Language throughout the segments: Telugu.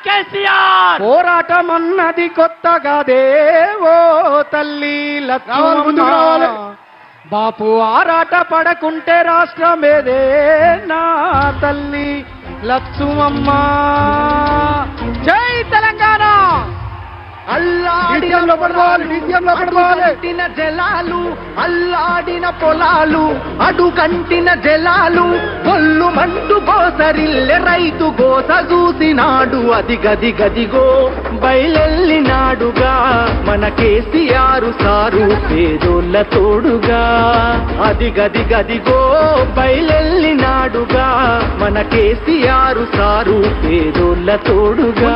కేసీఆర్ పోరాటమన్నది కొత్తగా దేవో తల్లి లక్ష్మమ్మ బాపు ఆరాట పడకుంటే రాష్ట్రమేదే నా తల్లి లక్ష్మమ్మ. జై తెలంగాణ. అల్లాడిన జలాలు అల్లాడిన పొలాలు అడుగంటిన జలాలు కొల్లు మంటు గోసరిల్లె రైతు గోస చూసినాడు అది గది గదిగో బయలెల్లినాడుగా మన కేసీఆర్ సారు పేదోళ్ళ తోడుగా అది గది గదిగో బయలెల్లినాడుగా మన కేసీఆర్ సారు పేదోళ్ళ తోడుగా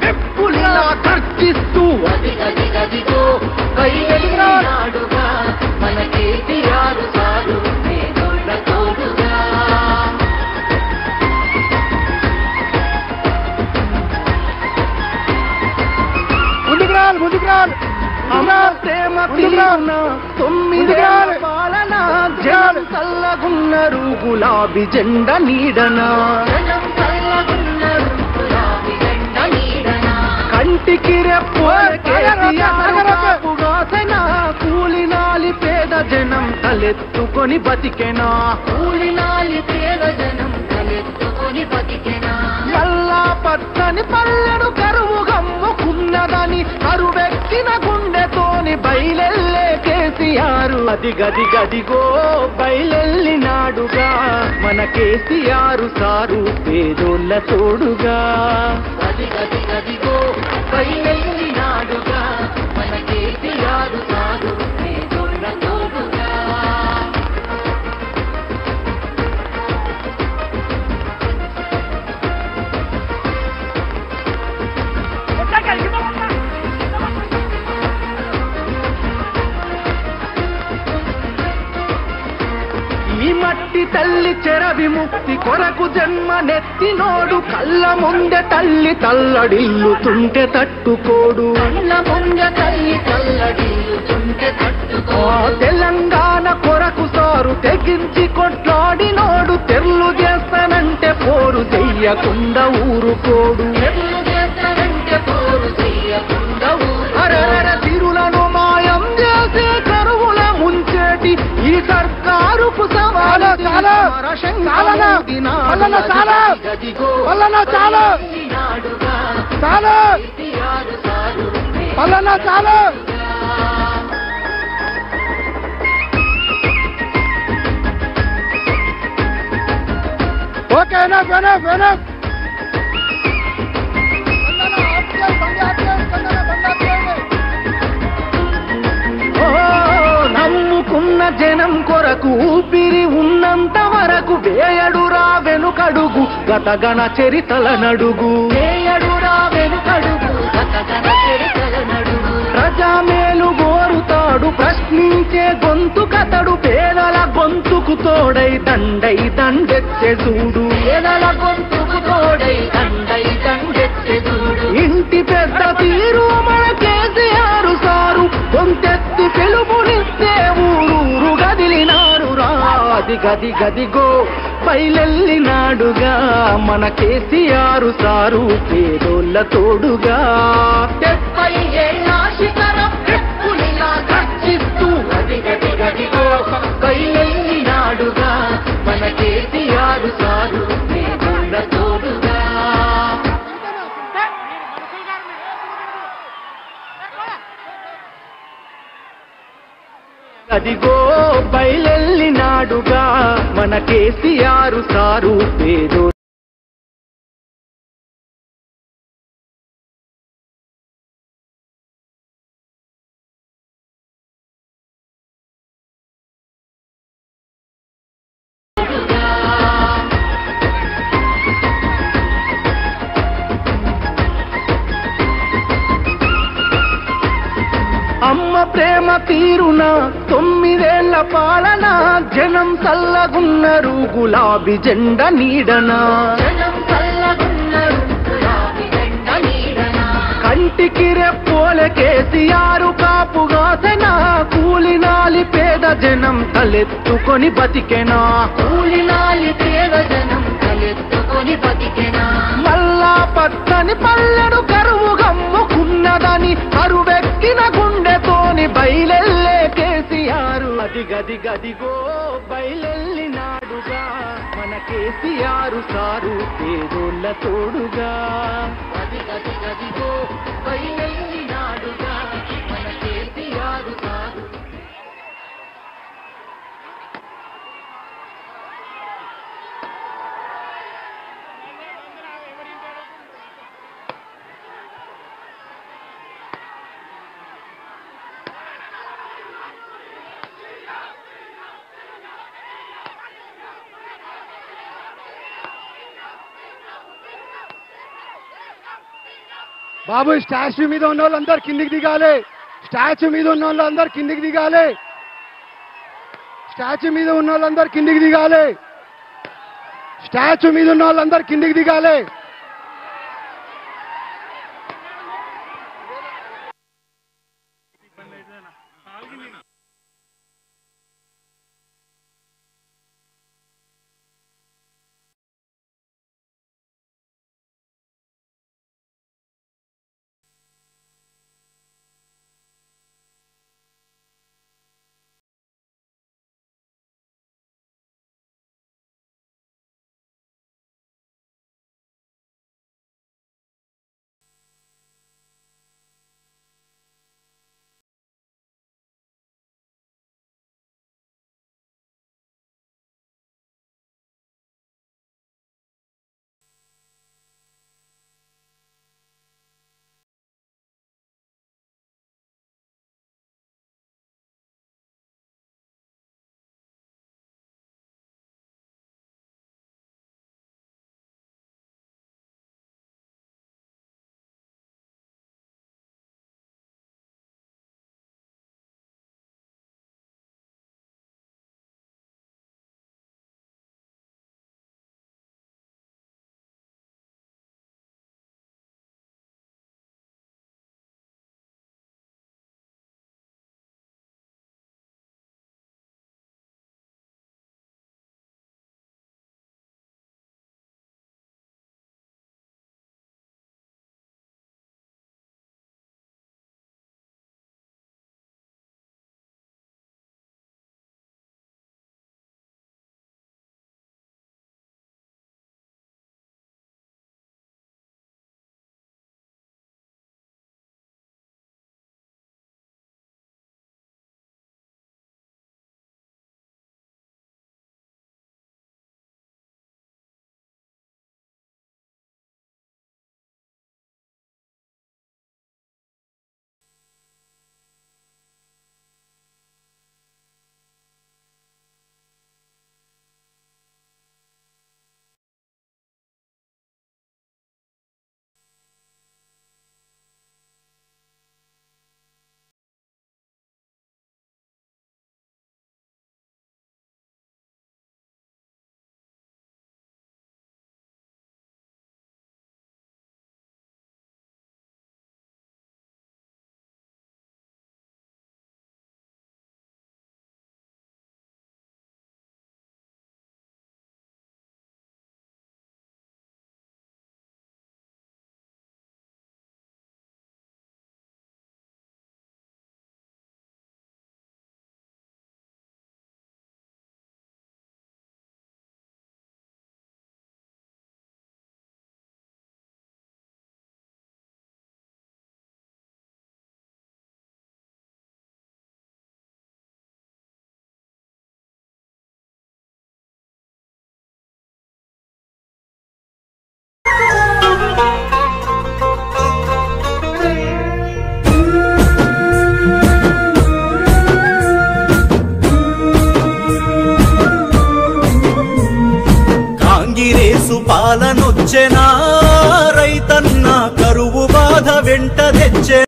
పెప్పులిలా ఖర్చిస్తూ అదిగదిగదిగో బయలునాడుగా మన కేసీఆర్ సారు పేదోళ్ళ తోడుగా. ముందుకు రాలు ప్రేమ పిలున 9 పాలన జనం చల్లగున్నారు గులాబీ జెండా నీడనా కంటికి రెప్పుగాసనా కూలినాలి పేద జనం తలెత్తుకొని బతికెనా కూలినాలి పేద జనం తలెత్తుకొని బతికెనా మల్లా పచ్చని పల్లెడు కరువు గమ్ముకున్నదని కరువెక్కిన గుండెతోని బయలెల్లే కేసీఆర్ అది గది గదిగో బయలెల్లినాడుగా మన కేసీఆర్ సారు పేదోళ్ళ తోడుగా అది గది గదిగో బయలెల్లినాడుగా మన కేసీఆర్ సారు పేదోళ్ళ తోడుగా. ఈ మట్టి తల్లి చెర విముక్తి కొరకు జన్మనెత్తినోడు కళ్ళ ముందె తల్లి తల్లడిల్లుతుంటే తట్టుకోడు కళ్ళ ముందె తల్లి తల్లడిల్లుతుంటే తట్టుకోడు తెలంగాణ కొరకు సారు తెగించి కొట్లాడినోడు తెర్లు చేస్తానంటే పోరు చెయ్యకుండా ఊరుకోడు తెర్లు చేస్తానంటే పోరు చెయ్యకుండా అరర తిరులను మాయం చేసే కరువుల ముంచేటి ఈ సర్కారుకు సవాలు ఓకేనా నమ్ముకున్న జనం కొరకు ఊపిరి ఉన్నంత వరకు వేయడురా వెనుకడుగు గతగణ చరితల నడుగు వేయడురా వెనుకడుగు గతగణ చరితల నడుగు ప్రజామేలు గోరుతాడు ప్రశ్నించే గొంతు కతడు పేదల గొంతుకు తోడై దండెత్తె చూడు పేదల గొంతుకు తోడై దండెత్తె చూడు ఇంటి పెద్ద తీరు మన కేసీఆర్ సారు గొంతెత్తి పిలుపునిస్తే ఊరూరు గదిలినారు రా అది గది గదిగో బయలెల్లినాడుగా మన కేసీఆర్ సారు పేదోళ్ళ తోడుగా 70 ఏళ్ళ శిఖరం పెప్పులిలా ఖర్చిస్తూ అది గది గదిగో బయలెల్లినాడుగా మన కేసీఆర్ సారు పేదోళ్ళ తోడుగా. అదిగో బయలెల్లినాడుగా మన కేసీఆర్ సారు పేదో అమ్మ ప్రేమ తీరున 9 ఏళ్ల పాలన జనం చల్లగున్నారు గులాబీ జెండా నీడనా కంటికి రెప్పోలే కేసీఆర్ కాపుగాసెనా కూలినాలి పేద జనం తలెత్తుకొని బతికెనా కూలినాలి పేద జనం తలెత్తుకొని గంగతోని బతికెనా మల్లా పచ్చని పల్లెడు కరువు గమ్ముకున్నదని కరువెక్కిన గుండెతోని బయలెల్లే కేసీఆర్ గదిగో బయలెల్లినాడుగా మన కేసీఆర్ సారు పేదోళ్ళ తోడుగా గదిగో బయలెల్లినాడుగా మన కేసీఆర్ సారు. బాబు స్టాచ్యూ మీద ఉన్న వాళ్ళందరూ కిందికి దిగాలి. స్టాచ్యూ మీద ఉన్న వాళ్ళందరూ కిందికి దిగాలి. స్టాచ్యూ మీద ఉన్న వాళ్ళందరూ కిందికి దిగాలి. స్టాచ్యూ మీద ఉన్న వాళ్ళందరూ కిందికి దిగాలి. పాలనొచ్చెనా రైతన్న కరువు బాధ వెంట తెచ్చే